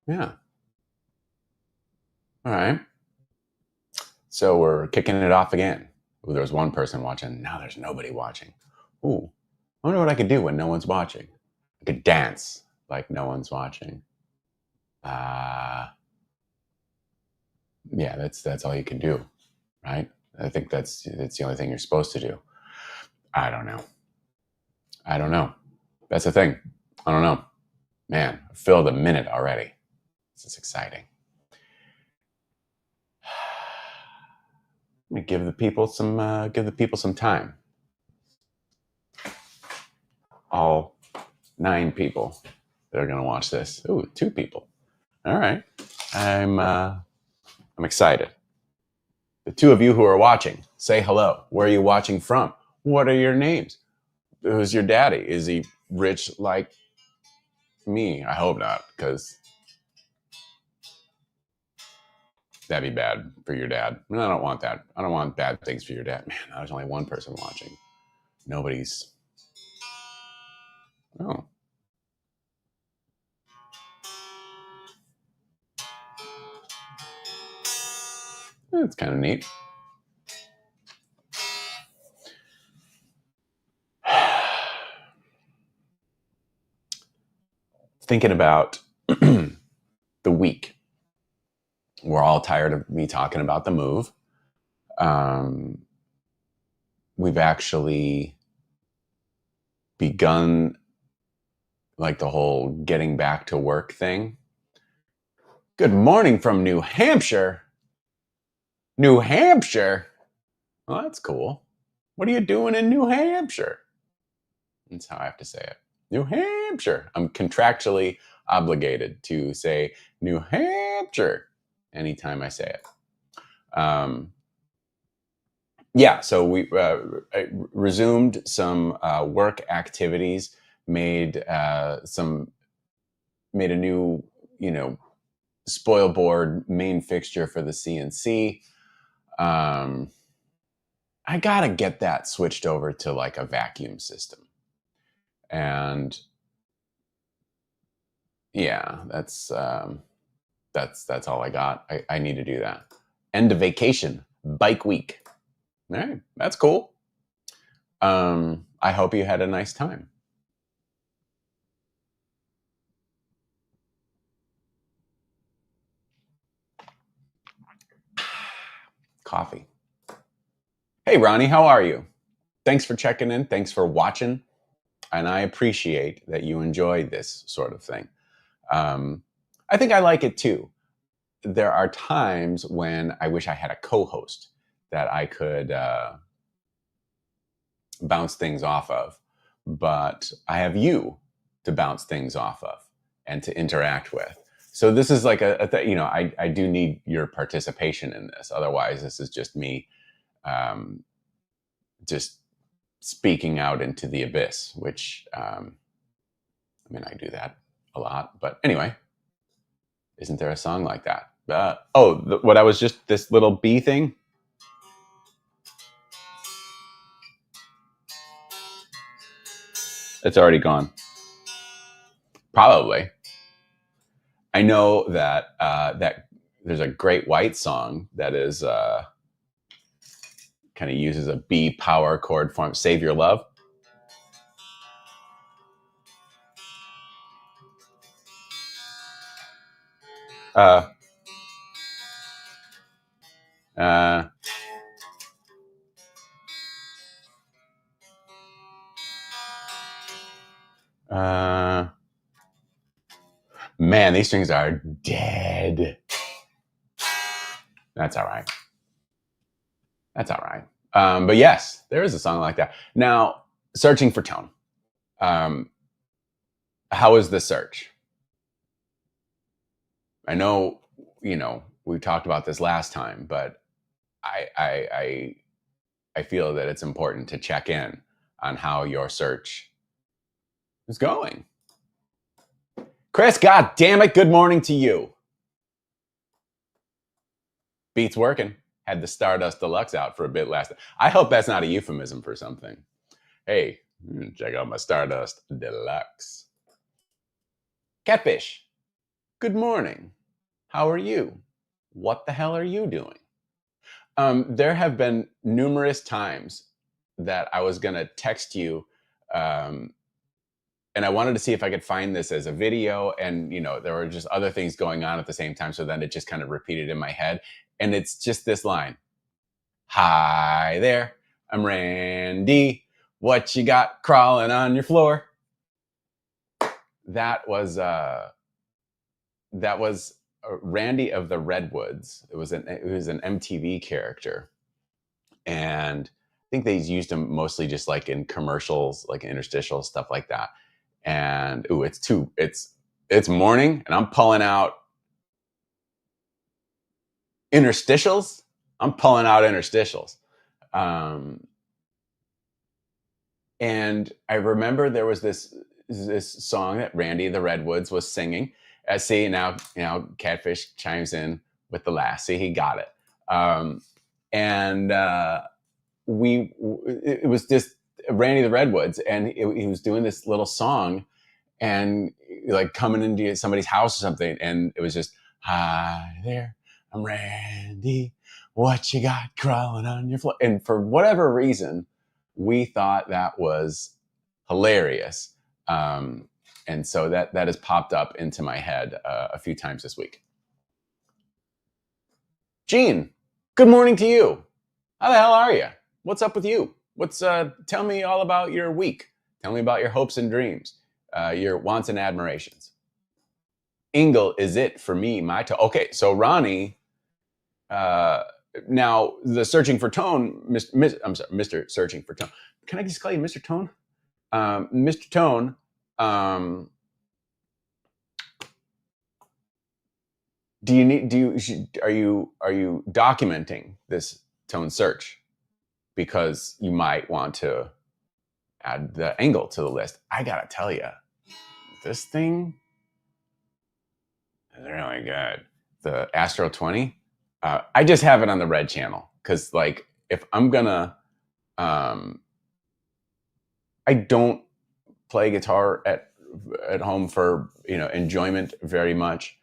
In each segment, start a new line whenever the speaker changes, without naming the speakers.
Yeah. All right. So we're kicking it off again. Ooh, there was one person watching. Now there's nobody watching. Ooh, I wonder what I could do when no one's watching. I could dance like no one's watching. Uh, yeah, that's all you can do, right? I think that's the only thing you're supposed to do. I don't know. I don't know. That's the thing. I don't know. Man, I filled a minute already. This is exciting. Let me give the people some time. All 9 people that are going to watch this. Ooh, 2 people. All right. I'm excited. The 2 of you who are watching, say hello. Where are you watching from? What are your names? Who's your daddy? Is he rich like me? I hope not, because that'd be bad for your dad. No, I don't want that. I don't want bad things for your dad. Man, there's only one person watching. Nobody's. Oh, that's kind of neat. Thinking about the week. We're all tired of me talking about the move. Um, we've actually begun like the whole getting back to work thing. Good morning from New Hampshire. New Hampshire? Well, that's cool. What are you doing in New Hampshire? That's how I have to say it. New Hampshire. I'm contractually obligated to say New Hampshire anytime I say it. Yeah, so we resumed some work activities, made made a new, spoil board main fixture for the CNC. Um, I gotta get that switched over to like a vacuum system, and yeah, that's all I got. I need to do that. End of vacation, bike week. All right, that's cool. I hope you had a nice time. Coffee. Hey, Ronnie, how are you? Thanks for checking in. Thanks for watching. And I appreciate that you enjoy this sort of thing. Um, I think I like it too. There are times when I wish I had a co host that I could bounce things off of, but I have you to bounce things off of and to interact with. So this is like I do need your participation in this. Otherwise, this is just me um, just speaking out into the abyss, which, I mean, I do that a lot. But anyway, isn't there a song like that? What I was just, this little bee thing. It's already gone. Probably. I know that that there's a Great White song that is kind of uses a B power chord form. Save Your Love. Uh, uh, uh, man, these strings are dead. That's all right. That's all right. But yes, there is a song like that. Now, searching for tone. Um, how is the search? I know, we talked about this last time, but I feel that it's important to check in on how your search is going. Chris, god damn it, good morning to you. Beats working. Had the Stardust Deluxe out for a bit last. I hope that's not a euphemism for something. Hey, check out my Stardust Deluxe. Catfish. Good morning. How are you? What the hell are you doing? There have been numerous times that I was going to text you, um, and I wanted to see if I could find this as a video. And, there were just other things going on at the same time. So then it just kind of repeated in my head. And it's just this line. Hi there. I'm Randy. What you got crawling on your floor? That was Randy of the Redwoods. It was an MTV character, and I think they used him mostly just like in commercials, like interstitial stuff like that. And it's morning, and I'm pulling out interstitials. Um, and I remember there was this song that Randy of the Redwoods was singing. See, now Catfish chimes in with the last. See, he got it. And it was just Randy the Redwoods, and he was doing this little song, and like coming into somebody's house or something, and it was just, hi there, I'm Randy, what you got crawling on your floor? And for whatever reason, we thought that was hilarious, and so that has popped up into my head a few times this week. Gene, good morning to you. How the hell are you? What's up with you? Tell me all about your week. Tell me about your hopes and dreams, your wants and admirations. Ingle is it for me, okay, so Ronnie, now the Searching for Tone, I'm sorry, Mr. Searching for Tone. Can I just call you Mr. Tone? Mr. Tone, are you documenting this tone search? Because you might want to add the angle to the list. I gotta tell you, this thing is really good. The Astro 20. I just have it on the red channel because, like, if I'm gonna, I don't play guitar at home for enjoyment very much,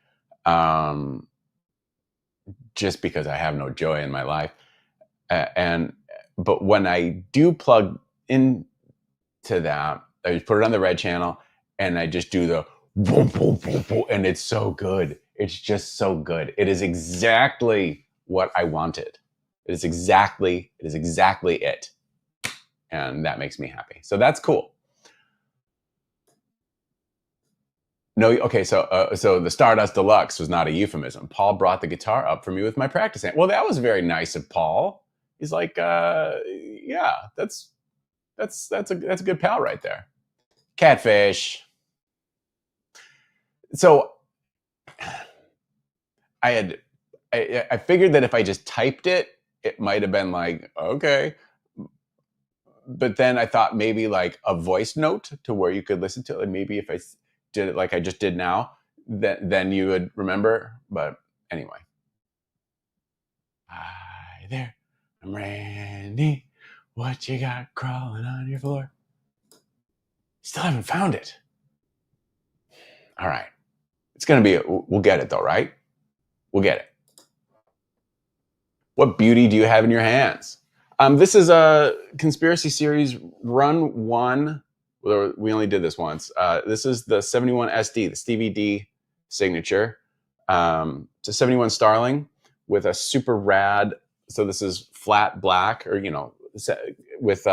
just because I have no joy in my life, but when I do plug into that, I just put it on the red channel, and I just do the boom, boom, boom, boom, and it's so good. It's just so good. It is exactly what I wanted. It is exactly it. And that makes me happy. So that's cool. No, okay, so the Stardust Deluxe was not a euphemism. Paul brought the guitar up for me with my practice amp. Well, that was very nice of Paul. He's like, yeah, that's a good pal right there. Catfish. So I figured that if I just typed it, it might have been like, okay. But then I thought maybe like a voice note to where you could listen to it. And maybe if I did it like I just did now, then you would remember. But anyway. Hi there, I'm Randy. What you got crawling on your floor? Still haven't found it. All right. It's going to be, we'll get it though, right? We'll get it. What beauty do you have in your hands? This is a conspiracy series run 1. We only did this once. This is the 71 SD, the Stevie D signature. It's a 71 Starling with a super rad. So this is flat black, or with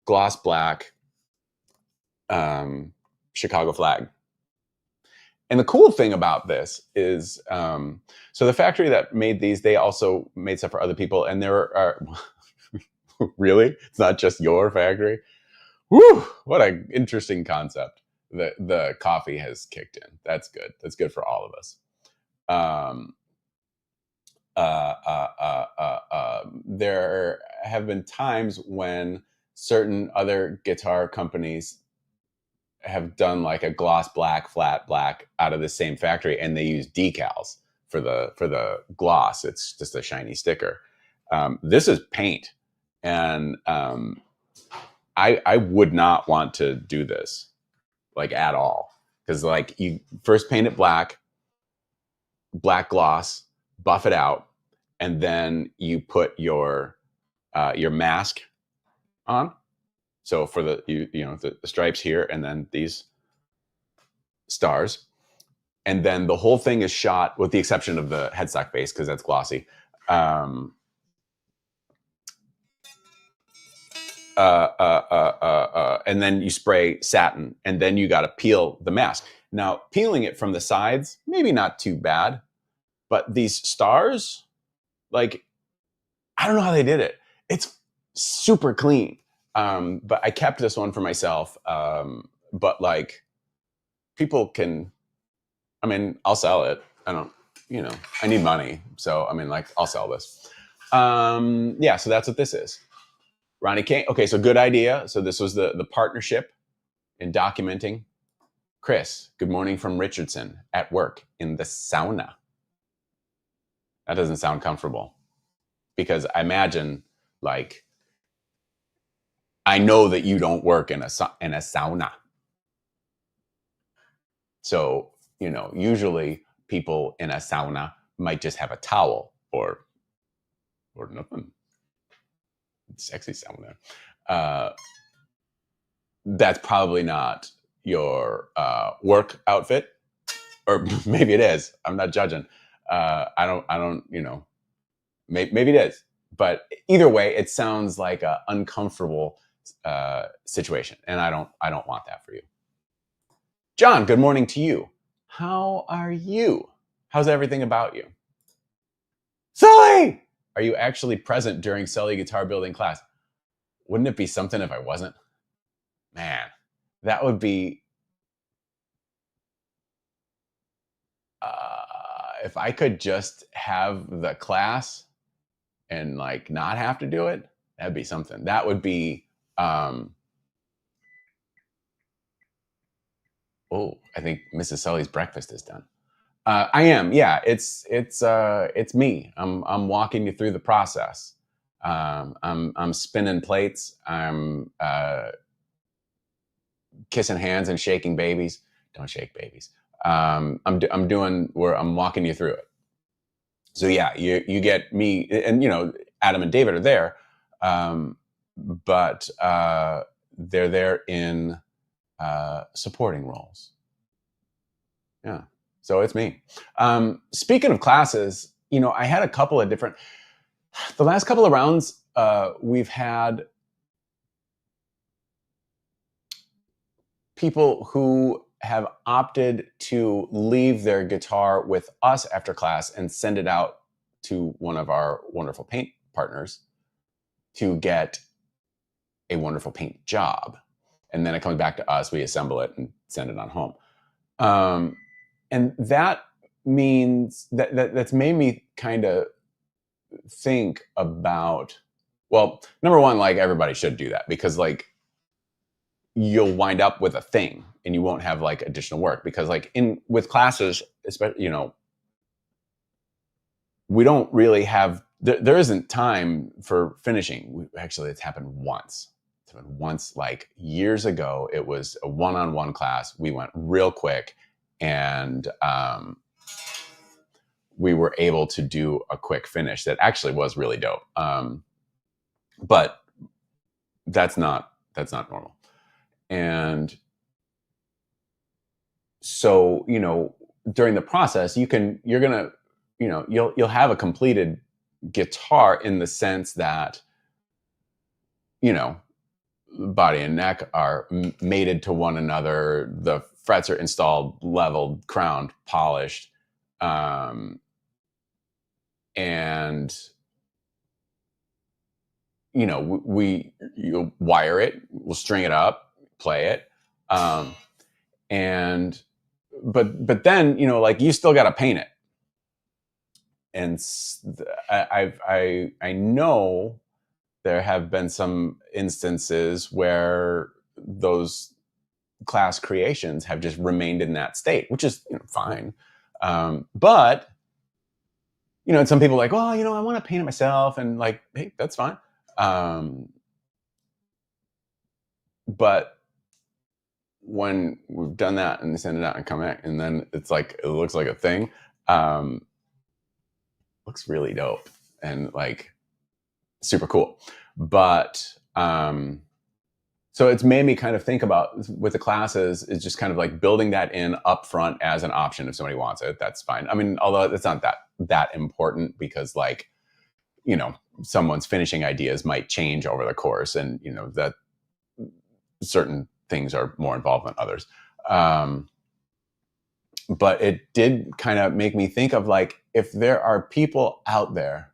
gloss black Chicago flag. And the cool thing about this is, so the factory that made these, they also made stuff for other people. And there are, really? It's not just your factory? Woo! What an interesting concept. The coffee has kicked in. That's good. That's good for all of us. There have been times when certain other guitar companies have done like a gloss black, flat black out of the same factory, and they use decals for the gloss. It's just a shiny sticker. This is paint, and I would not want to do this like at all, because like you first paint it black, black gloss, buff it out, and then you put your mask on. So for the stripes here, and then these stars, and then the whole thing is shot, with the exception of the headstock base because that's glossy. Um, and then you spray satin, and then you got to peel the mask. Now, peeling it from the sides, maybe not too bad, but these stars, like, I don't know how they did it. It's super clean. But I kept this one for myself. But like, people can, I mean, I'll sell it. I don't, I need money. So, I mean, like, I'll sell this. Yeah, so that's what this is. Ronnie King. Okay, so good idea. So this was the partnership in documenting. Chris, good morning from Richardson, at work in the sauna. That doesn't sound comfortable, because I imagine, like, I know that you don't work in a sauna. So, usually people in a sauna might just have a towel or nothing. Sexy sauna. That's probably not your work outfit, or maybe it is. I'm not judging. I don't, maybe it is. But either way, it sounds like an uncomfortable situation, and I don't want that for you. John, good morning to you. How are you? How's everything about you? Sully, are you actually present during Sully guitar building class? Wouldn't it be something if I wasn't? Man, that would be, if I could just have the class and like not have to do it, that'd be something. That would be, oh, I think Mrs. Sully's breakfast is done. I am, yeah. It's me. I'm walking you through the process. I'm spinning plates. I'm kissing hands and shaking babies. Don't shake babies. I'm walking you through it. So yeah, you get me, and Adam and David are there, but they're there in supporting roles. Yeah. So it's me. Speaking of classes, I had a couple of different, the last couple of rounds, we've had people who have opted to leave their guitar with us after class and send it out to one of our wonderful paint partners to get a wonderful paint job. And then it comes back to us, we assemble it and send it on home. And that means that's made me kind of think about, well, number one, like, everybody should do that, because like, you'll wind up with a thing and you won't have like additional work, because like with classes, especially, we don't really have, there isn't time for finishing. Actually, it's happened once. Like years ago. It was a one-on-one class. We went real quick, and we were able to do a quick finish that actually was really dope. But that's not normal. And so, during the process, you'll have a completed guitar, in the sense that, body and neck are mated to one another. The frets are installed, leveled, crowned, polished. And you'll wire it, we'll string it up, play it. And but then, like, you still got to paint it. And I know there have been some instances where those class creations have just remained in that state, which is fine. But and some people are like, well, I want to paint it myself, and like, hey, that's fine. But when we've done that and send it out and come back, and then it's like, it looks like a thing, Um, looks really dope and like super cool. But so it's made me kind of think about with the classes is just kind of like building that in upfront as an option. If somebody wants it, that's fine. I mean, although it's not that important because like, you know, someone's finishing ideas might change over the course, and you know that certain things are more involved than others. But it did kind of make me think of like, if there are people out there,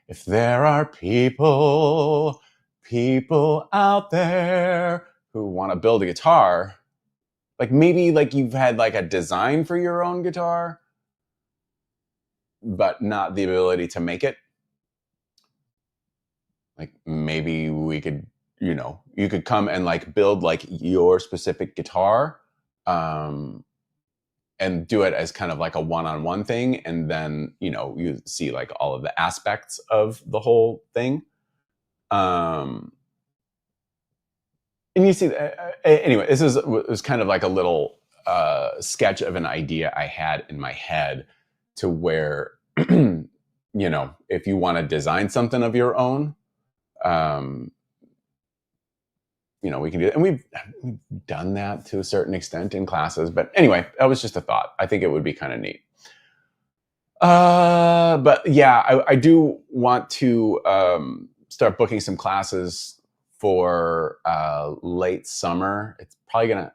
if there are people out there who want to build a guitar, like maybe like you've had like a design for your own guitar, but not the ability to make it. Like maybe we could, you know, you could come and like build like your specific guitar, and do it as kind of like a one-on-one thing, and then you know you see like all of the aspects of the whole thing, and you see anyway, this was kind of like a little sketch of an idea I had in my head, to where you know, if you want to design something of your own, um, you know, we can do it. And we've done that to a certain extent in classes. But anyway, that was just a thought. I think it would be kind of neat. But yeah, I do want to start booking some classes for late summer. It's probably gonna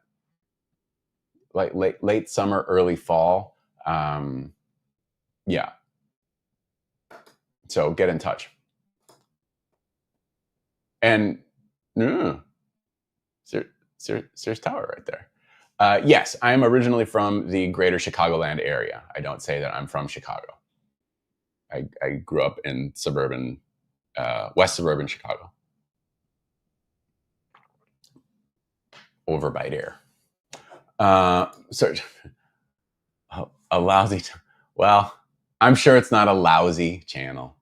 like late summer, early fall. Yeah. So get in touch. And Sears Tower right there. Yes, I'm originally from the greater Chicagoland area. I don't say that I'm from Chicago. I grew up in suburban, west suburban Chicago, over by there. So a lousy, well, I'm sure it's not a lousy channel.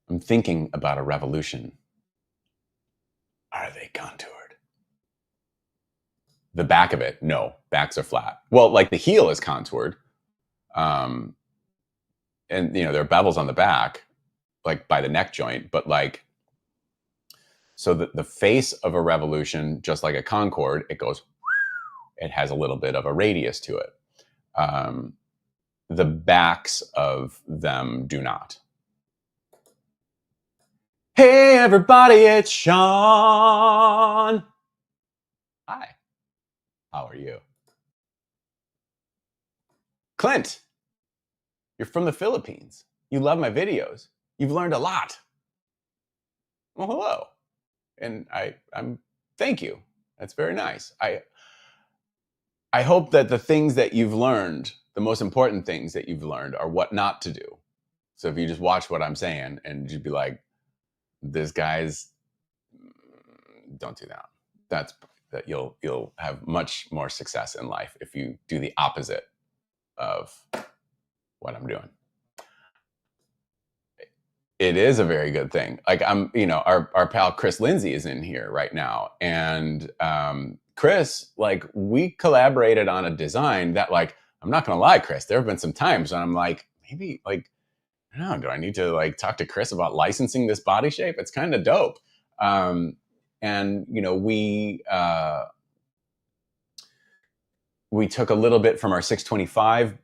I'm thinking about a revolution. Are they contoured? The back of it, no, backs are flat. Well, like the heel is contoured. And you know, there are bevels on the back, like by the neck joint, but like, so the face of a revolution, just like a Concorde, it goes, it has a little bit of a radius to it. The backs of them do not. Hey everybody, it's Sean. Hi, how are you? Clint, you're from the Philippines. You love my videos. You've learned a lot. Well, hello. And I'm thank you. That's very nice. I hope that the things that you've learned, the most important things that you've learned, are what not to do. So if you just watch what I'm saying and you'd be like, this guy's, don't do that. That you'll have much more success in life if you do the opposite of what I'm doing. It is a very good thing. Like you know, our pal Chris Lindsay is in here right now, and Chris, like we collaborated on a design that, like, I'm not gonna lie, Chris, there have been some times when I'm like, maybe like, I don't know, do I need to like talk to Chris about licensing this body shape? It's kind of dope. And you know, we took a little bit from our 625,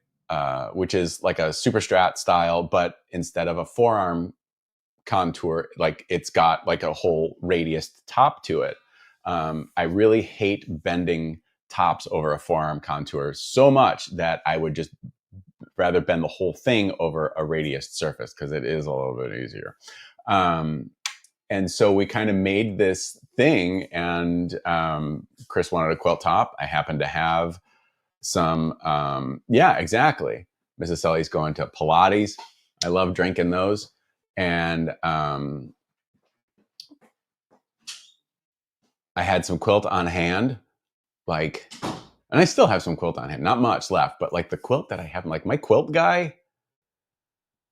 which is like a super strat style, but instead of a forearm contour, like it's got like a whole radius top to it. I really hate bending tops over a forearm contour so much that I would just rather bend the whole thing over a radius surface, because it is a little bit easier. And so we kind of made this thing, and Chris wanted a quilt top. I happen to have some, yeah, exactly. Mrs. Sully's going to Pilates. I love drinking those. And I had some quilt on hand, like, and I still have some quilt on hand, not much left, but like the quilt that I have, like my quilt guy,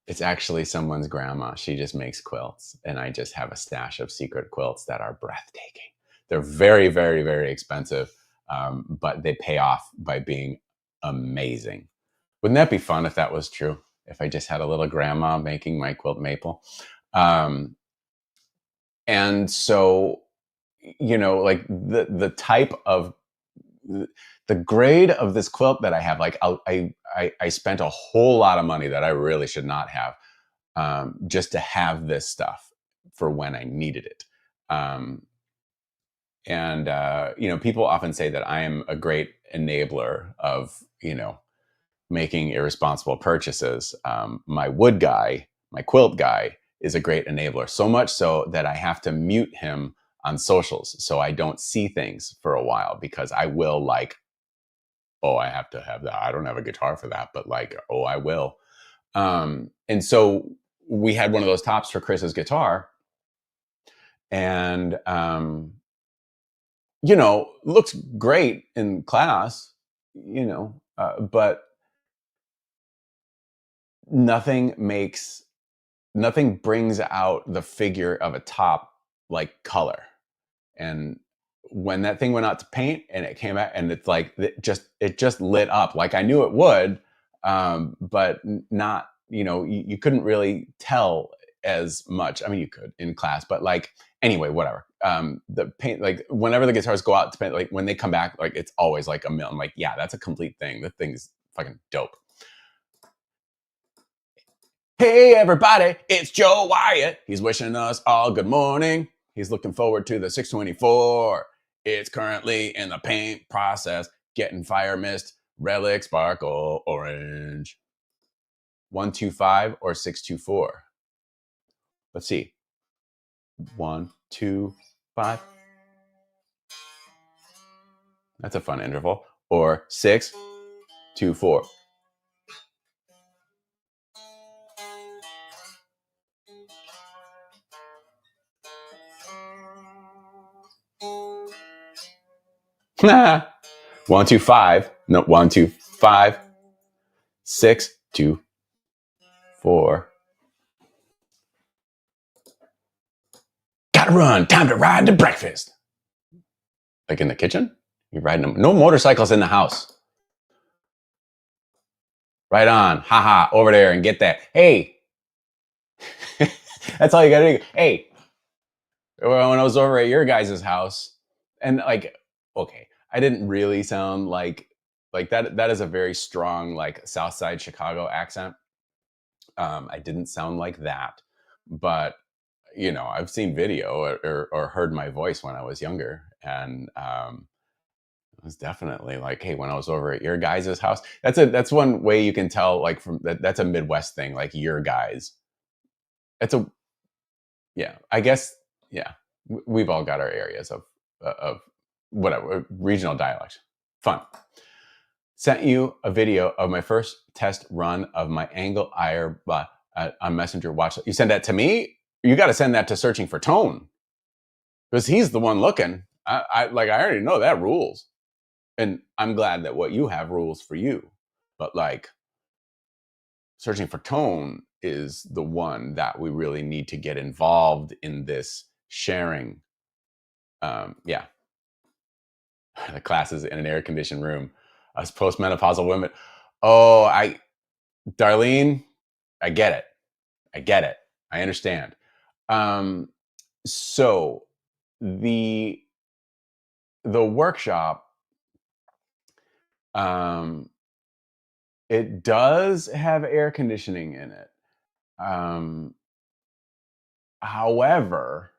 it's actually someone's grandma. She just makes quilts, and I just have a stash of secret quilts that are breathtaking. They're very, very, very expensive, but they pay off by being amazing. Wouldn't that be fun if that was true? If I just had a little grandma making my quilt maple. Um, and so, like the type of the grade of this quilt that I have, like I spent a whole lot of money that I really should not have, just to have this stuff for when I needed it. And people often say that I am a great enabler of making irresponsible purchases. My wood guy, my quilt guy, is a great enabler. So much so that I have to mute him on socials so I don't see things for a while, because I will oh, I have to have that. I don't have a guitar for that, but oh, I will. And so we had one of those tops for Chris's guitar, and looks great in class, but nothing brings out the figure of a top like color. And when that thing went out to paint and it came out, and it's like it just lit up like I knew it would, but not, you couldn't really tell as much. I mean, you could in class, but anyway, whatever. The paint, like whenever the guitars go out to paint, like when they come back, like it's always like a million. I'm like, yeah, that's a complete thing. The thing is fucking dope. Hey everybody, it's Joe Wyatt. He's wishing us all good morning. He's looking forward to the 624. It's currently in the paint process, getting fire mist, relic, sparkle, orange. 125 or 624? Let's see. 1, 2, 5. That's a fun interval. Or 6, 2, 4. One, 2, 5. No, 1, 2, 5. 6, 2, 4. Gotta run. Time to ride to breakfast. Like in the kitchen? You're riding them. No motorcycles in the house. Right on. Haha. Over there and get that. Hey. That's all you gotta do. Hey. When I was over at your guys' house, and okay, I didn't really sound like that. That is a very strong South Side Chicago accent. I didn't sound like that, but I've seen video or heard my voice when I was younger, and it was definitely like, hey, when I was over at your guys' house. That's one way you can tell, from that's a Midwest thing, like your guys. Yeah, I guess, yeah. We've all got our areas of whatever regional dialect. Fun. Sent you a video of my first test run of my angle iron on Messenger. Watch. You send that to me. You got to send that to Searching for Tone, because he's the one looking. I already know that rules, and I'm glad that what you have rules for you. But Searching for Tone is the one that we really need to get involved in this sharing. Yeah. The classes in an air-conditioned room. Us postmenopausal women. Oh, Darlene, I get it. I understand. So the workshop, it does have air conditioning in it. However,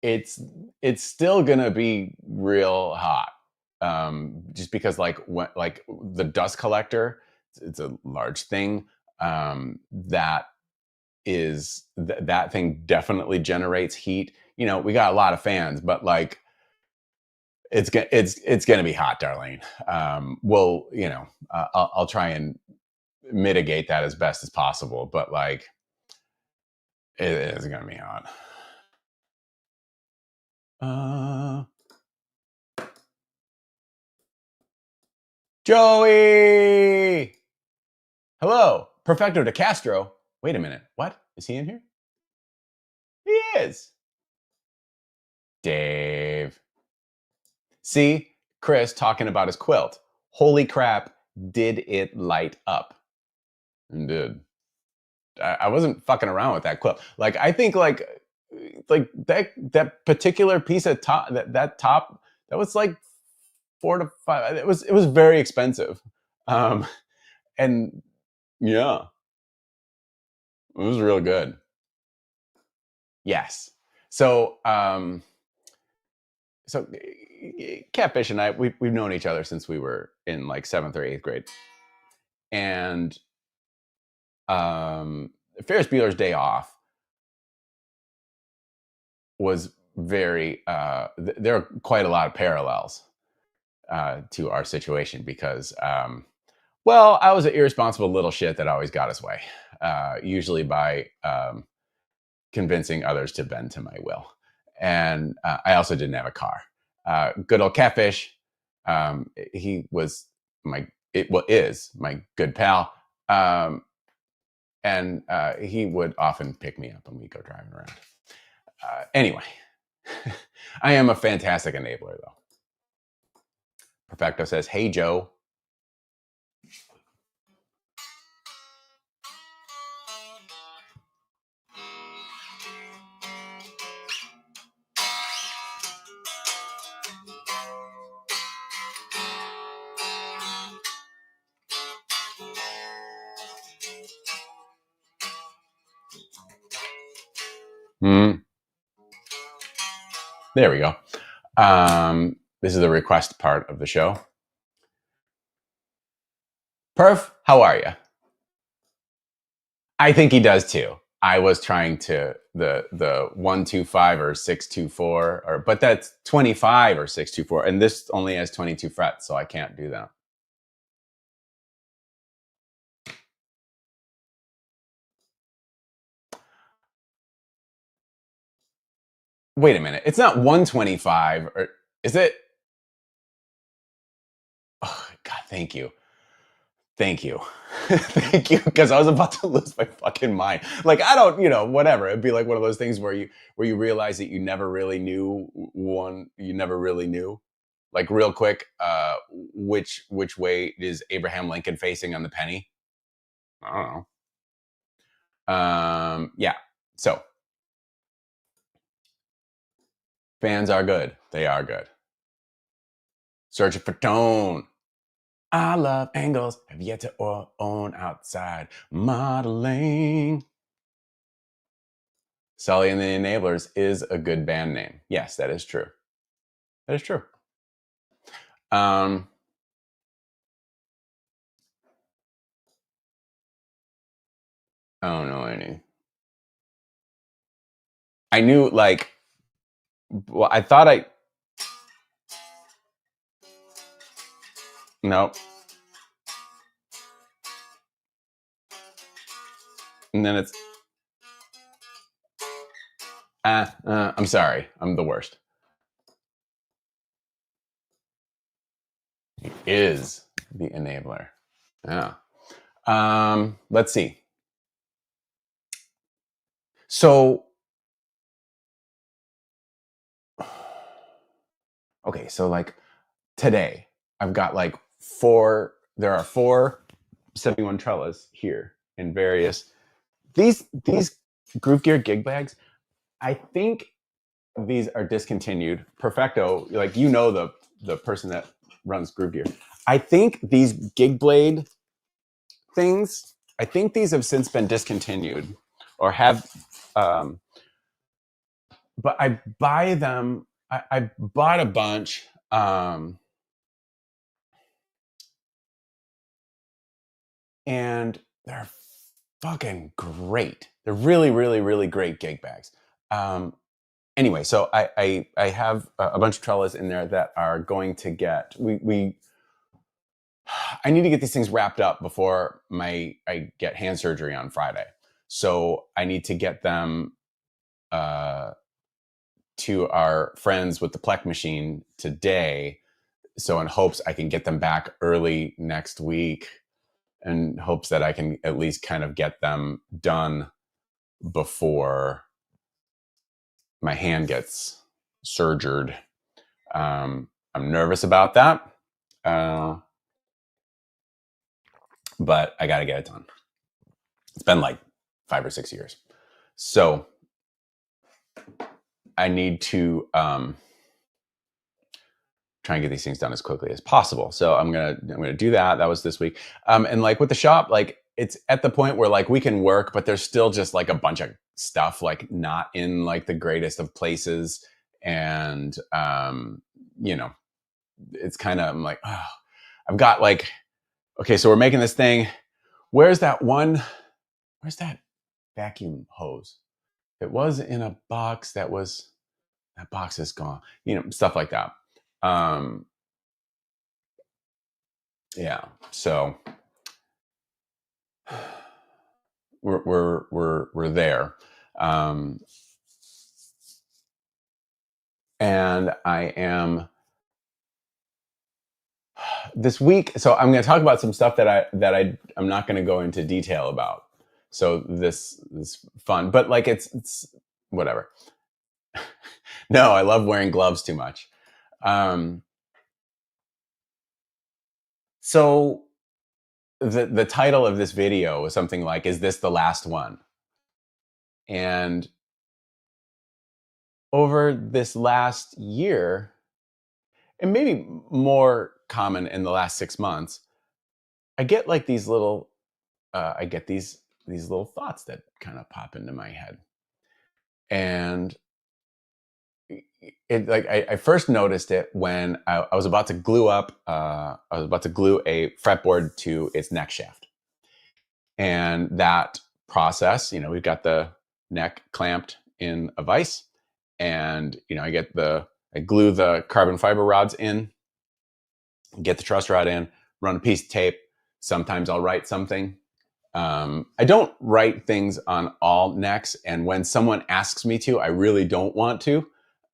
it's still gonna be real hot, just because when the dust collector, it's a large thing, that thing definitely generates heat. We got a lot of fans, but it's gonna be hot, Darlene. Well, I'll try and mitigate that as best as possible, but it is gonna be hot. Joey! Hello, Perfecto de Castro. Wait a minute. What? Is he in here? He is. Dave. See? Chris talking about his quilt. Holy crap, did it light up? And did. I wasn't fucking around with that quilt. Like I think like that particular piece of top that top that was like 4 to 5. It was very expensive, um, and yeah, it was real good. Yes. So so Catfish and I we've known each other since we were in like 7th or 8th grade, and um, Ferris Bueller's Day Off was very there are quite a lot of parallels to our situation because well, I was an irresponsible little shit that always got his way, usually by convincing others to bend to my will. And I also didn't have a car. Good old Catfish, he was is my good pal. And he would often pick me up and we'd go driving around. Anyway, I am a fantastic enabler, though. Perfecto says, "Hey, Joe." Hmm. There we go. This is the request part of the show. Perf, how are you? I think he does too. I was trying to the 125 or 624, or but that's 25 or 624, and this only has 22 frets, so I can't do that. Wait a minute, it's not 125, or is it? Oh, God, thank you. Thank you. Thank you. Because I was about to lose my fucking mind. Like, I don't, whatever. It'd be like one of those things where you realize that you never really knew you never really knew. Like real quick, which way is Abraham Lincoln facing on the penny? I don't know. Yeah. So fans are good. They are good. Searching for tone. I love angles. Have yet to own outside modeling. Sully and the Enablers is a good band name. Yes, that is true. That is true. I don't know any. I knew like, well, I thought I. Nope. And then it's. I'm sorry. I'm the worst. Is the enabler. Yeah. Let's see. So, okay. So like today, I've got like there are 471 trellis here in various. These Groove Gear gig bags, I think these are discontinued. Perfecto, like the person that runs Groove Gear. I think these Gig Blade things, I think these have since been discontinued or have. But I buy them. I bought a bunch. And they're fucking great. They're really, really, really great gig bags. Anyway, so I have a bunch of trellis in there that are going to get we I need to get these things wrapped up before I get hand surgery on Friday. So I need to get them to our friends with the Plek machine today. So in hopes I can get them back early next week, and hopes that I can at least kind of get them done before my hand gets surgered. I'm nervous about that. but I got to get it done. It's been like 5 or 6 years. So I need to try and get these things done as quickly as possible. So I'm gonna do that. That was this week. And like with the shop, like it's at the point where like we can work, but there's still just like a bunch of stuff like not in like the greatest of places. And you know, it's kind of, I'm like, oh, I've got like, okay, so we're making this thing. Where's that vacuum hose? It was in a box that box is gone, stuff like that. Yeah. So we're there. And I am this week. So I'm going to talk about some stuff I'm not going to go into detail about. So this is fun, but like it's whatever. No, I love wearing gloves too much. So the title of this video was something like, "Is this the last one?" And over this last year, and maybe more common in the last 6 months, I get like these little, I get these little thoughts that kind of pop into my head, and it like I first noticed it when I was about to glue up. I was about to glue a fretboard to its neck shaft, and that process, we've got the neck clamped in a vise, and I glue the carbon fiber rods in, get the truss rod in, run a piece of tape. Sometimes I'll write something. I don't write things on all necks, and when someone asks me to, I really don't want to.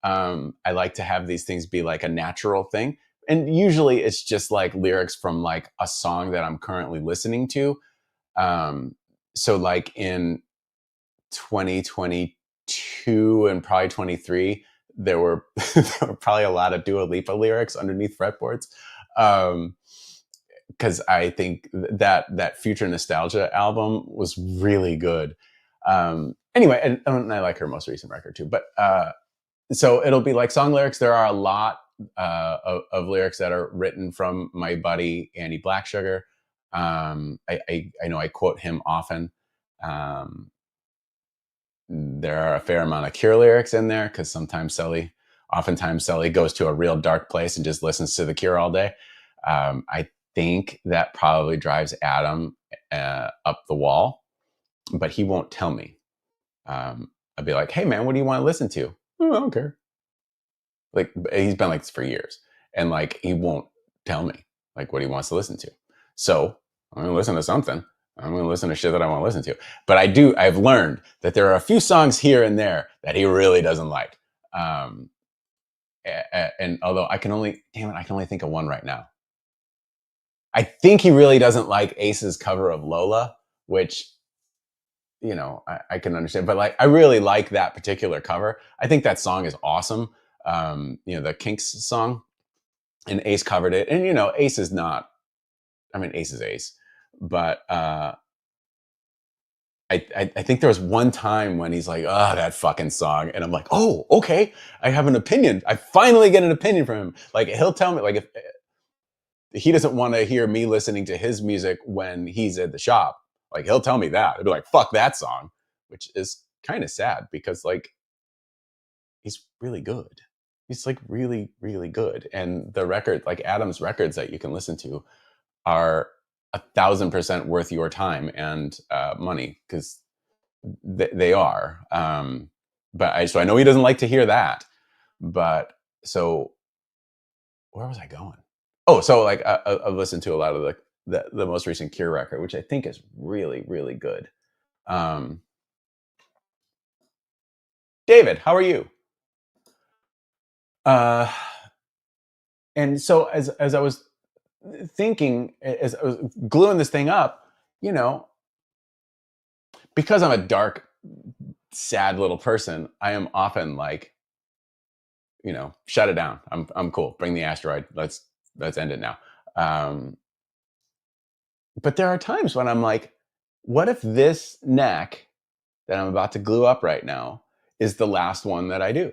I like to have these things be like a natural thing, and usually it's just like lyrics from like a song that I'm currently listening to. So like in 2022 and probably 23, there were probably a lot of Dua Lipa lyrics underneath fretboards. Because I think that Future Nostalgia album was really good. Anyway, and I like her most recent record too. But so it'll be like song lyrics. There are a lot of lyrics that are written from my buddy Andy Blacksugar. I know I quote him often. There are a fair amount of Cure lyrics in there because oftentimes Sully goes to a real dark place and just listens to the Cure all day. I think that probably drives Adam up the wall, but he won't tell me. I'd be like, "Hey man, what do you want to listen to?" "Oh, I don't care." Like he's been like this for years, and like he won't tell me like what he wants to listen to. So I'm gonna listen to something. I'm going to listen to shit that I want to listen to. But I've learned that there are a few songs here and there that he really doesn't like. And although I can only think of one right now. I think he really doesn't like Ace's cover of Lola, which, I can understand. But like, I really like that particular cover. I think that song is awesome. The Kinks song, and Ace covered it. And, Ace is not, Ace is Ace. But I think there was one time when he's like, "Oh, that fucking song," and I'm like, "Oh, okay, I have an opinion. I finally get an opinion from him." Like he'll tell me, like if he doesn't want to hear me listening to his music when he's at the shop, like he'll tell me that. He'll be like, "Fuck that song," which is kind of sad because like he's really good. He's like really, really good, and the record, like Adam's records that you can listen to, are 1,000% worth your time and money because they are. So I know he doesn't like to hear that. But so where was I going? Oh, so like I've listened to a lot of the most recent Cure record, which I think is really, really good. David, how are you? Uh, and so as I was thinking, as I was gluing this thing up, you know, because I'm a dark, sad little person, I am often like, shut it down. I'm cool. Bring the asteroid. Let's end it now. But there are times when I'm like, what if this neck that I'm about to glue up right now is the last one that I do?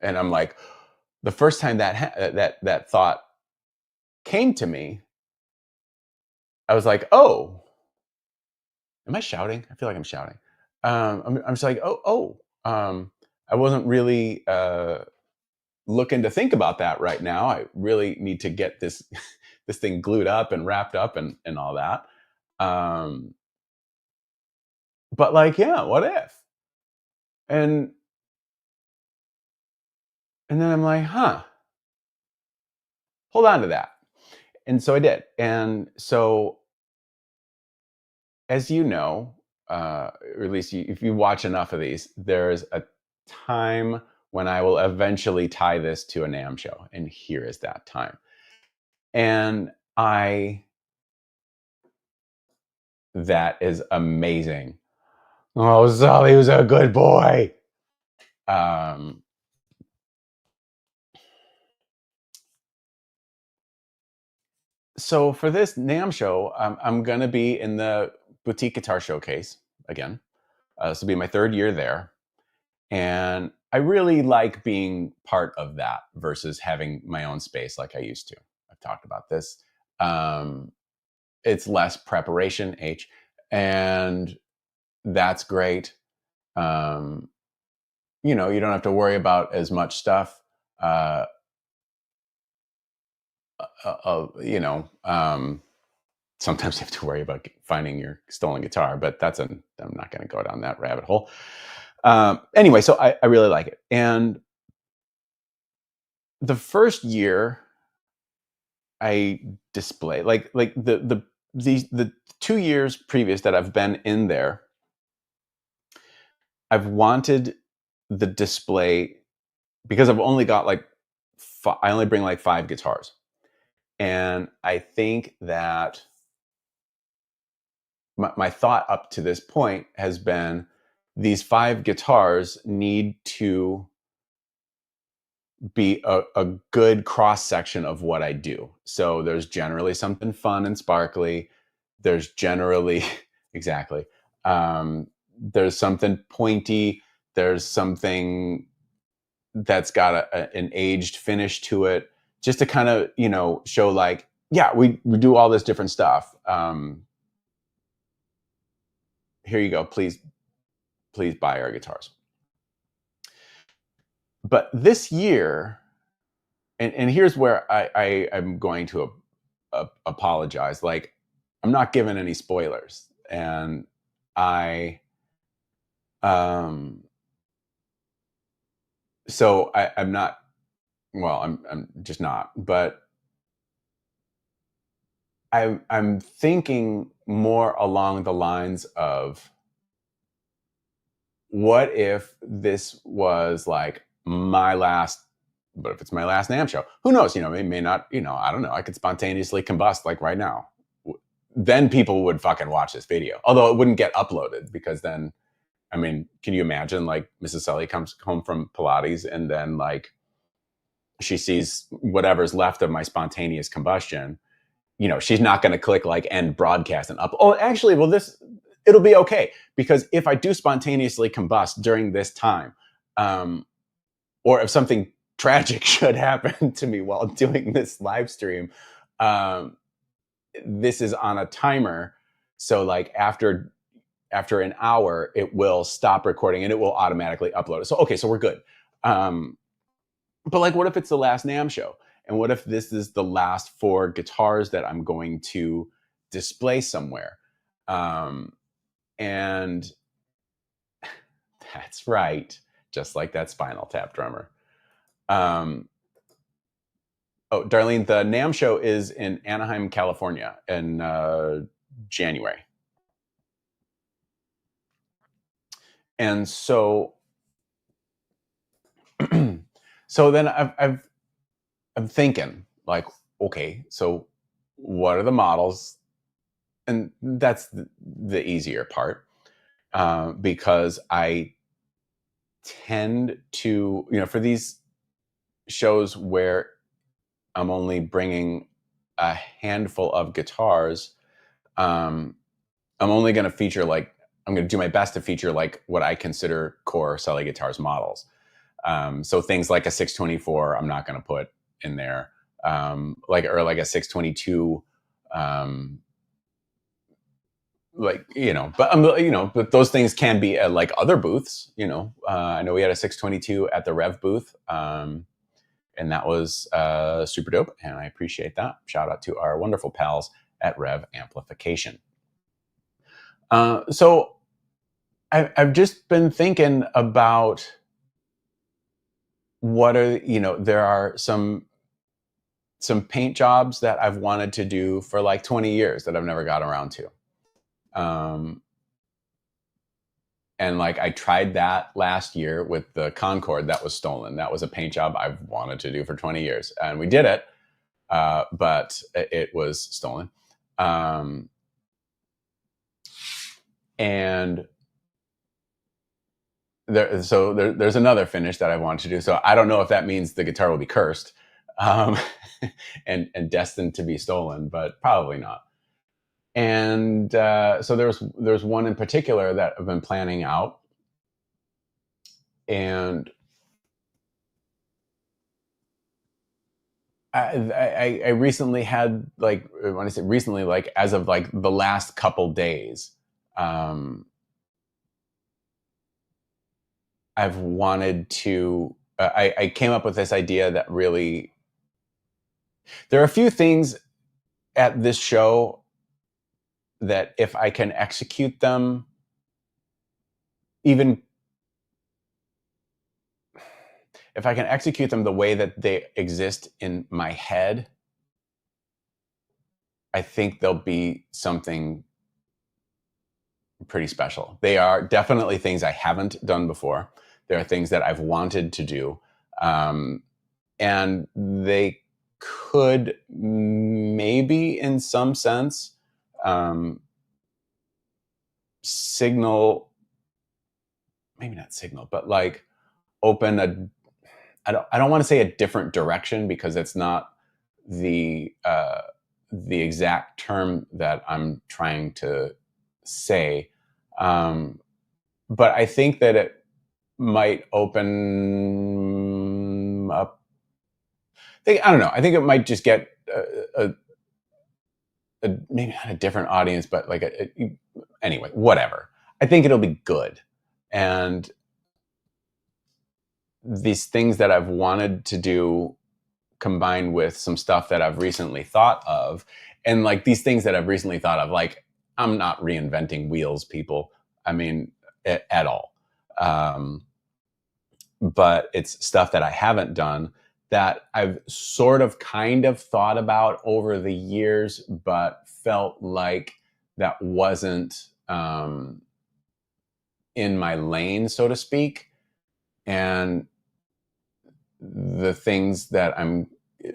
And I'm like, the first time that thought came to me, I was like, oh, am I shouting? I feel like I'm shouting. I'm just like, I wasn't really looking to think about that right now. I really need to get this this thing glued up and wrapped up and all that. Um, but like, yeah, what if? And and then I'm like, huh, hold on to that. And so I did. And so, as you know, or at least if you watch enough of these, there's a time when I will eventually tie this to a NAMM show. And here is that time. And that is amazing. Oh, Sully was a good boy. Um, so for this NAMM show, I'm going to be in the Boutique Guitar Showcase again. This will be my third year there. And I really like being part of that versus having my own space like I used to. I've talked about this. It's less preparation, and that's great. Um, you know, you don't have to worry about as much stuff. Uh, you know, sometimes you have to worry about finding your stolen guitar, but I'm not going to go down that rabbit hole. Anyway, so I really like it. And the first year I display like the 2 years previous that I've been in there, I've wanted the display because I've only got like I only bring like 5 guitars, and I think that my thought up to this point has been these 5 guitars need to be a good cross section of what I do. So there's generally something fun and sparkly. There's generally exactly. There's something pointy. There's something that's got an aged finish to it, just to kind of show like, yeah, we do all this different stuff. Here you go. Please buy our guitars. But this year, and here's where I am going to apologize. Like, I'm not giving any spoilers, and I so I'm not. Well, I'm just not. But I'm thinking more along the lines of, what if this was like my last, but if it's my last NAMM show, who knows? It may not, I don't know. I could spontaneously combust like right now. Then people would fucking watch this video. Although it wouldn't get uploaded, because then, I mean, can you imagine like Mrs. Sully comes home from Pilates and then like she sees whatever's left of my spontaneous combustion, she's not going to click like end broadcast and up. Oh, actually, well, it'll be okay, because if I do spontaneously combust during this time, or if something tragic should happen to me while doing this live stream, this is on a timer. So like after an hour, it will stop recording and it will automatically upload it. So, okay, so we're good. But like, what if it's the last NAMM show? And what if this is the last 4 guitars that I'm going to display somewhere? And that's right, just like that Spinal Tap drummer. Oh, Darlene, the NAMM show is in Anaheim, California in January. And so, so then I'm thinking like, okay, so what are the models? And that's the easier part, because I tend to, for these shows where I'm only bringing a handful of guitars. I'm only going to feature like, I'm going to do my best to feature like what I consider core Sully Guitars models. So things like a 624, I'm not going to put in there. Like a 622, but those things can be at like other booths, I know we had a 622 at the Rev booth, and that was super dope, and I appreciate that. Shout out to our wonderful pals at Rev Amplification. So I've just been thinking about there are some paint jobs that I've wanted to do for like 20 years that I've never got around to. And like I tried that last year with the Concorde that was stolen. That was a paint job I've wanted to do for 20 years. And we did it, but it was stolen. And there's another finish that I want to do. So I don't know if that means the guitar will be cursed and destined to be stolen, but probably not. And so there's one in particular that I've been planning out, and I recently had, like, when I say recently, like as of like the last couple days, I've wanted to. I came up with this idea that really, there are a few things at this show that if I can execute them, even if I can execute them the way that they exist in my head, I think they'll be something pretty special. They are definitely things I haven't done before. There are things that I've wanted to do. And they could maybe in some sense maybe not signal, but like open I don't want to say a different direction, because it's not the exact term that I'm trying to say. But I think that it might open up. I don't know. I think it might just get maybe not a different audience, but like anyway, whatever. I think it'll be good. And these things that I've wanted to do combined with some stuff that I've recently thought of, and like these things that I've recently thought of, like I'm not reinventing wheels, people. I mean, at all. But it's stuff that I haven't done that I've sort of kind of thought about over the years, but felt like that wasn't in my lane, so to speak. And the things that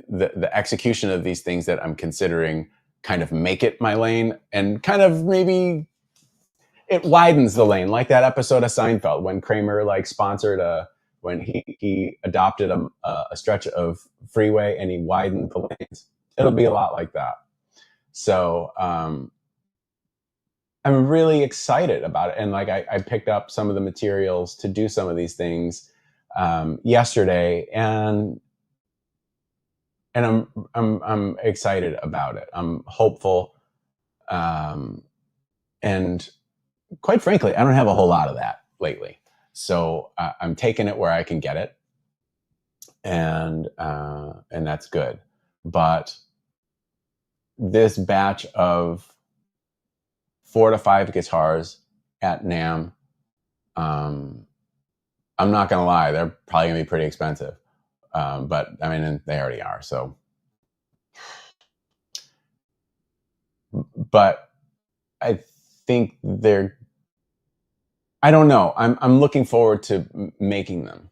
the execution of these things that I'm considering kind of make it my lane, and kind of maybe it widens the lane, like that episode of Seinfeld when Kramer like sponsored when he adopted a stretch of freeway and he widened the lanes. It'll be a lot like that. So I'm really excited about it. And like I picked up some of the materials to do some of these things yesterday, and I'm excited about it. I'm hopeful, and quite frankly, I don't have a whole lot of that lately. So I'm taking it where I can get it, and that's good. But this batch of 4 to 5 guitars at NAMM, I'm not gonna lie, they're probably gonna be pretty expensive. But I mean, they already are. So, but I think I don't know. I'm looking forward to making them,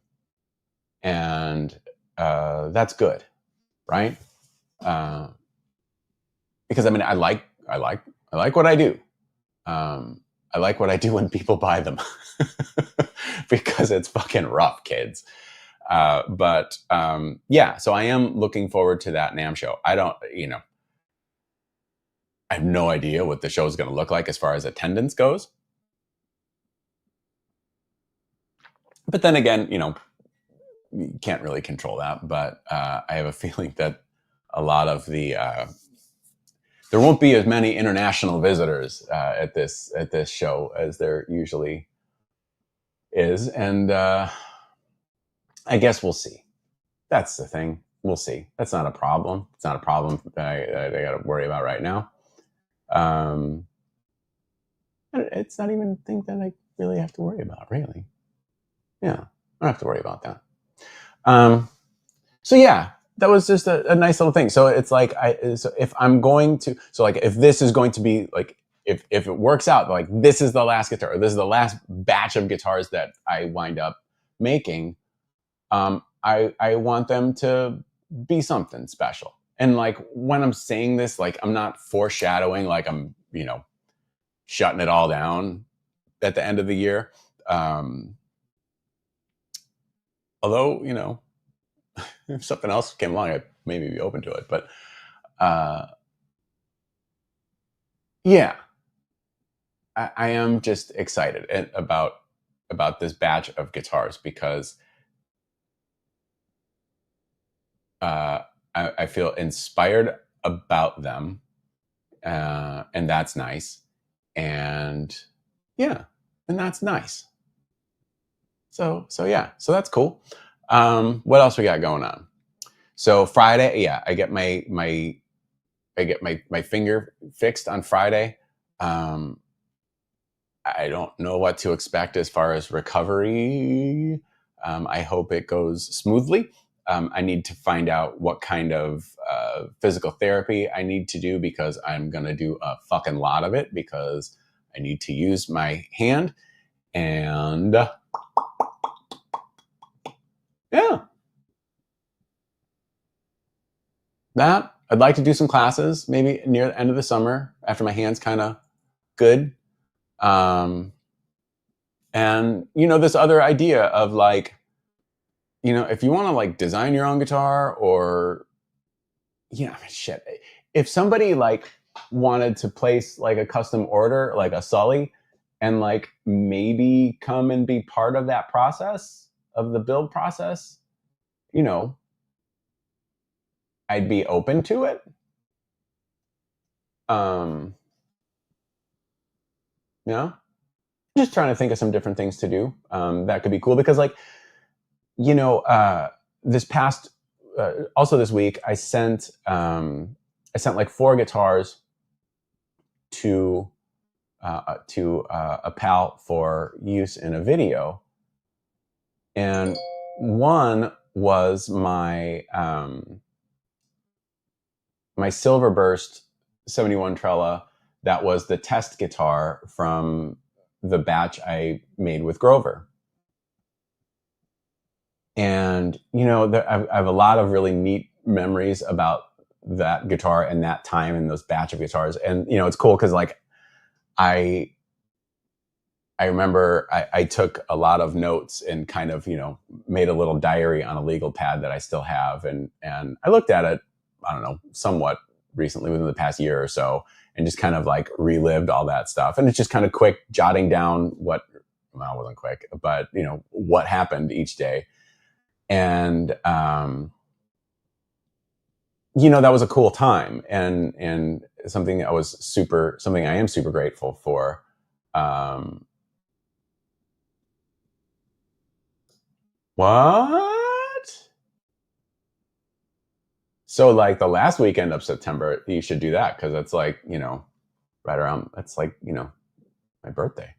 and that's good, right? Because I mean, I like what I do. I like what I do when people buy them, because it's fucking rough, kids. But yeah, so I am looking forward to that NAMM show. I don't, I have no idea what the show is going to look like as far as attendance goes. But then again, you can't really control that. But I have a feeling that a lot of there won't be as many international visitors at this show as there usually is, and I guess we'll see. That's the thing. We'll see. That's not a problem. It's not a problem that I got to worry about right now. It's not even a thing that I really have to worry about, really. Yeah, I don't have to worry about that. So yeah, that was just a nice little thing. So it's like, if I'm going to, so like, if this is going to be like, if it works out, like this is the last guitar, or this is the last batch of guitars that I wind up making, I want them to be something special. And like, when I'm saying this, like, I'm not foreshadowing, like I'm, shutting it all down at the end of the year. Although, if something else came along, I'd maybe be open to it. But yeah, I am just excited about this batch of guitars because I feel inspired about them, and that's nice. And yeah, and that's nice. So yeah, so that's cool. What else we got going on? So Friday, yeah, I get my finger fixed on Friday. I don't know what to expect as far as recovery. I hope it goes smoothly. I need to find out what kind of physical therapy I need to do, because I'm going to do a fucking lot of it, because I need to use my hand. And yeah, that I'd like to do some classes maybe near the end of the summer after my hand's kind of good. And this other idea of like, if you want to like design your own guitar, or shit, if somebody like wanted to place like a custom order, like a Sully, and like maybe come and be part of that process, of the build process, I'd be open to it. Just trying to think of some different things to do. That could be cool, because like, this past, also this week, I sent like 4 guitars to a pal for use in a video, and one was my my Silverburst 71 Trella. That was the test guitar from the batch I made with Grover. And, I have a lot of really neat memories about that guitar and that time and those batch of guitars. And, it's cool because like I remember I took a lot of notes and kind of, made a little diary on a legal pad that I still have. And I looked at it, I don't know, somewhat recently, within the past year or so, and just kind of like relived all that stuff. And it's just kind of quick jotting down well, it wasn't quick, but what happened each day. And, that was a cool time, and something I am super grateful for. What? So like the last weekend of September, you should do that, because it's like, right around, that's like, my birthday.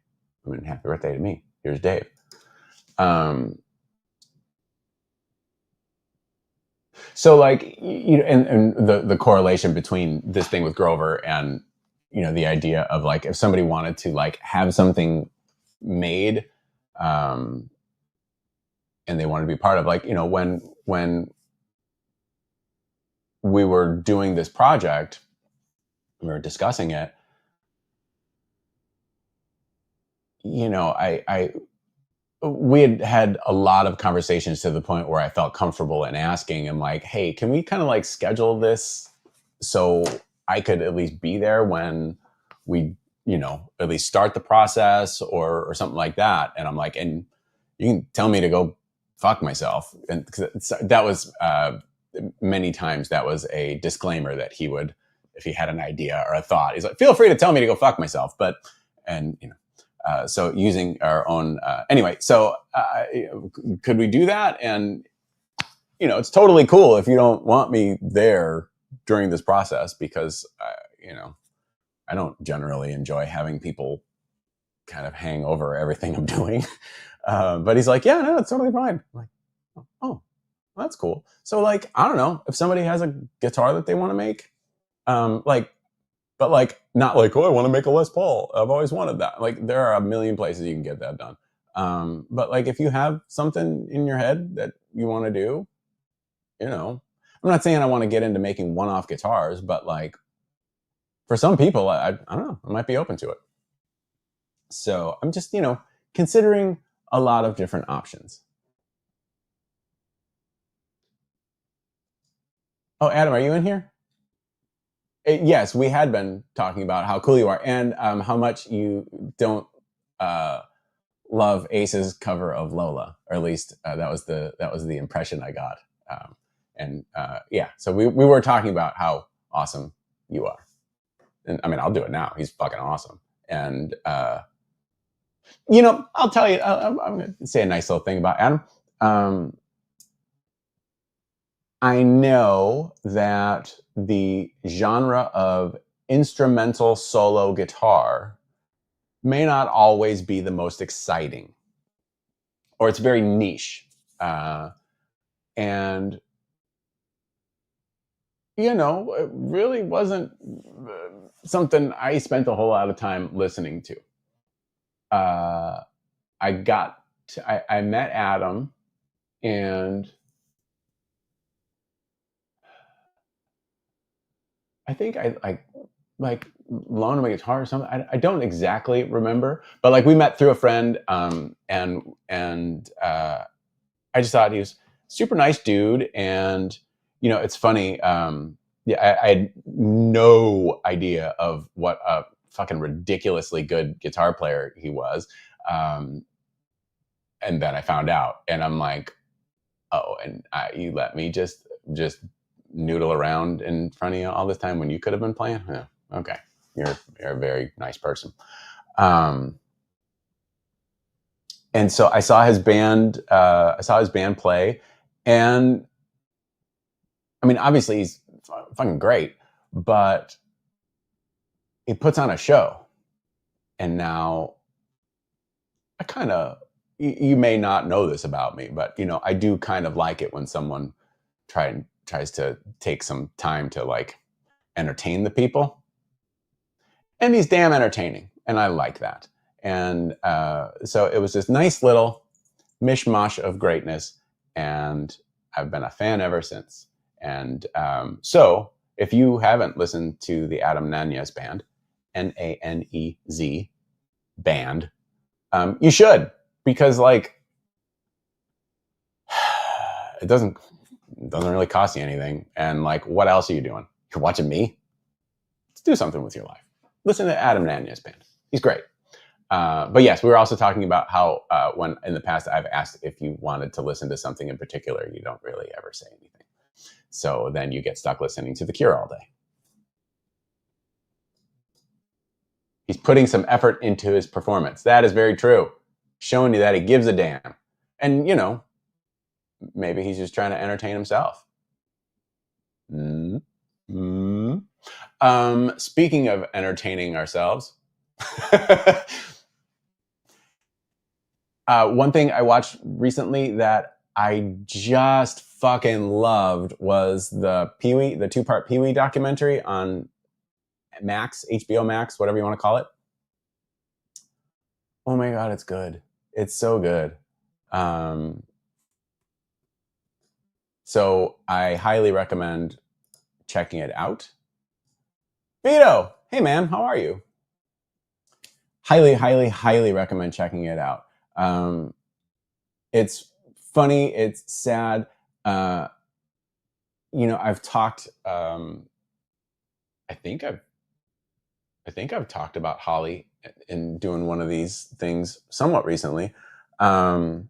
I mean, happy birthday to me. Here's Dave. So like, and the correlation between this thing with Grover and, the idea of like, if somebody wanted to like have something made, and they wanted to be part of, like, when we were doing this project, we were discussing it, we had a lot of conversations to the point where I felt comfortable in asking him like, hey, can we kind of like schedule this so I could at least be there when we, at least start the process or something like that. And I'm like, and you can tell me to go fuck myself. And that was many times that was a disclaimer that he would, if he had an idea or a thought, he's like, feel free to tell me to go fuck myself. But, and, so using our own, anyway, so could we do that? And, it's totally cool if you don't want me there during this process, because, I don't generally enjoy having people kind of hang over everything I'm doing. But he's like, yeah, no, it's totally fine. I'm like, oh, well, that's cool. So like, I don't know if somebody has a guitar that they want to make, but like, not like, oh, I want to make a Les Paul. I've always wanted that. Like, there are a million places you can get that done. But like, if you have something in your head that you want to do, I'm not saying I want to get into making one-off guitars, but like, for some people, I don't know, I might be open to it. So I'm just, considering a lot of different options. Oh, Adam, are you in here? Yes, we had been talking about how cool you are and how much you don't love Ace's cover of Lola, or at least that was the impression I got. Yeah, so we were talking about how awesome you are, and I mean, I'll do it now. He's fucking awesome, and I'll tell you. I'm going to say a nice little thing about Adam. I know that the genre of instrumental solo guitar may not always be the most exciting, or it's very niche. And, it really wasn't something I spent a whole lot of time listening to. I met Adam, and I think I like loaned him a guitar or something. I don't exactly remember, but like we met through a friend, and I just thought he was super nice dude, and it's funny. Yeah, I had no idea of what a fucking ridiculously good guitar player he was, and then I found out, and I'm like, oh, and you let me just noodle around in front of you all this time when you could have been playing? Yeah, okay, you're a very nice person. And so I saw his band. I saw his band play, and I mean, obviously he's fucking great, but he puts on a show. And now I kind of, you may not know this about me, but I do kind of like it when someone tries to take some time to like entertain the people. And he's damn entertaining, and I like that. And so it was this nice little mishmash of greatness, and I've been a fan ever since. And so if you haven't listened to the Adam Nanez band, Nanez band, you should, because like it doesn't really cost you anything. And like, what else are you doing? You're watching me? Let's do something with your life. Listen to Adam Nanez band. He's great. But yes, we were also talking about how when in the past I've asked if you wanted to listen to something in particular, you don't really ever say anything. So then you get stuck listening to The Cure all day. He's putting some effort into his performance. That is very true. Showing you that he gives a damn. And, maybe he's just trying to entertain himself. Speaking of entertaining ourselves, one thing I watched recently that I just fucking loved was the Pee-wee, the 2-part Pee-wee documentary on Max, HBO Max, whatever you want to call it. Oh my God, it's good. It's so good. So I highly recommend checking it out. Vito, hey man, how are you? Highly, highly, highly recommend checking it out. It's funny. It's sad. I've talked, I I think I've talked about Holly in doing one of these things somewhat recently. Um,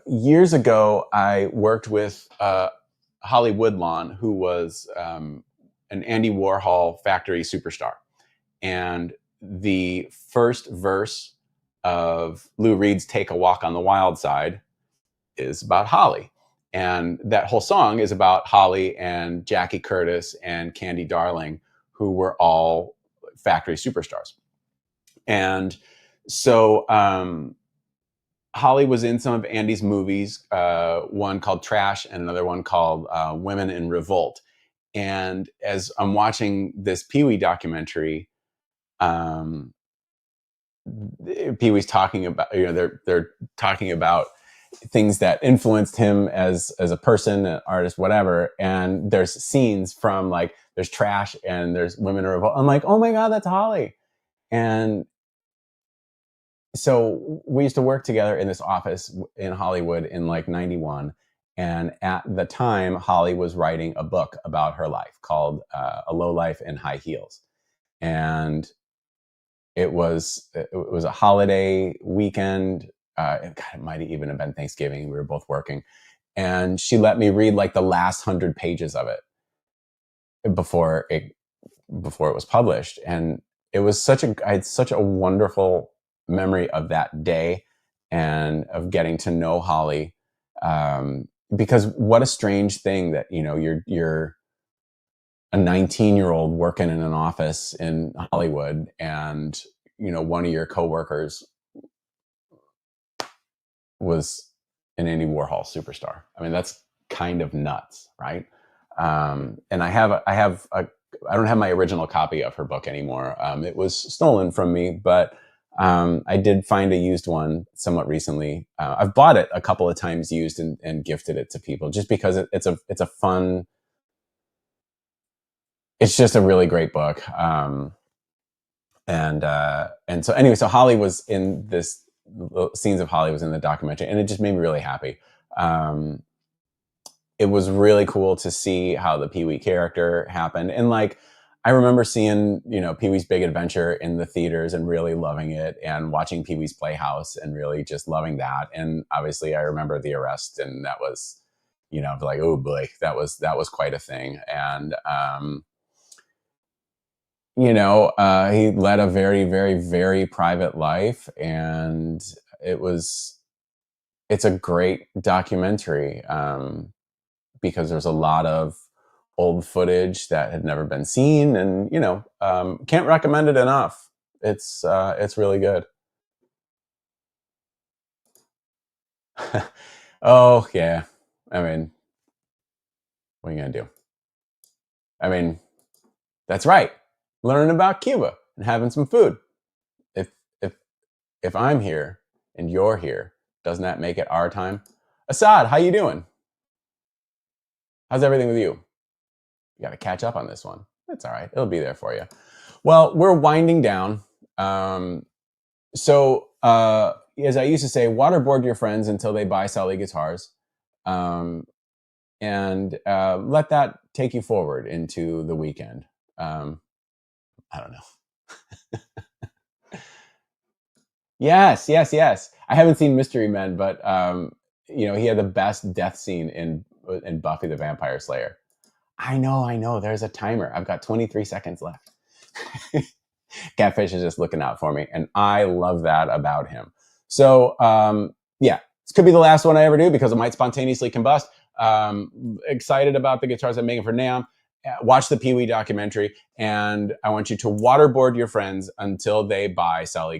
Years ago, I worked with Holly Woodlawn, who was an Andy Warhol factory superstar. And the first verse of Lou Reed's Take a Walk on the Wild Side is about Holly. And that whole song is about Holly and Jackie Curtis and Candy Darling, who were all factory superstars. And so Holly was in some of Andy's movies, one called Trash and another one called Women in Revolt. And as I'm watching this Pee Wee documentary, Pee Wee's talking about, they're talking about things that influenced him as a person, an artist, whatever. And there's scenes from like, there's Trash and there's Women in Revolt. I'm like, oh my God, that's Holly. And so we used to work together in this office in Hollywood in like 91. And at the time, Holly was writing a book about her life called A Low Life in High Heels. And it was a holiday weekend. It might even have been Thanksgiving. We were both working. And she let me read like the last 100 pages of it before it was published. And it was I had such a wonderful memory of that day and of getting to know Holly. Because what a strange thing that, you're a 19-year-old working in an office in Hollywood and, one of your coworkers was an Andy Warhol superstar. I mean, that's kind of nuts, right? And I don't have my original copy of her book anymore. It was stolen from me, but I did find a used one somewhat recently. I've bought it a couple of times used and gifted it to people just because it's a fun. It's just a really great book. And so anyway, so Holly was in this, scenes of Holly was in the documentary, and it just made me really happy. It was really cool to see how the Pee Wee character happened. And like, I remember seeing, Pee Wee's Big Adventure in the theaters and really loving it, and watching Pee Wee's Playhouse and really just loving that. And obviously I remember the arrest, and that was, like, oh boy, that was quite a thing. And, he led a very, very, very private life, and it's a great documentary, because there's a lot of old footage that had never been seen, and can't recommend it enough. It's really good. Oh yeah, I mean, what are you gonna do? I mean, that's right. Learning about Cuba and having some food. If if if I'm here and you're here, doesn't that make it our time? Assad, how you doing? How's everything with you? You got to catch up on this one. It's all right. It'll be there for you. Well, we're winding down. So as I used to say, waterboard your friends until they buy Sully guitars, and let that take you forward into the weekend. I don't know. Yes. I haven't seen Mystery Men, but he had the best death scene in Buffy the Vampire Slayer. I know. There's a timer. I've got 23 seconds left. Catfish is just looking out for me, and I love that about him. So this could be the last one I ever do because it might spontaneously combust. Excited about the guitars I'm making for NAMM. Watch the Pee Wee documentary, and I want you to waterboard your friends until they buy Sully guitars.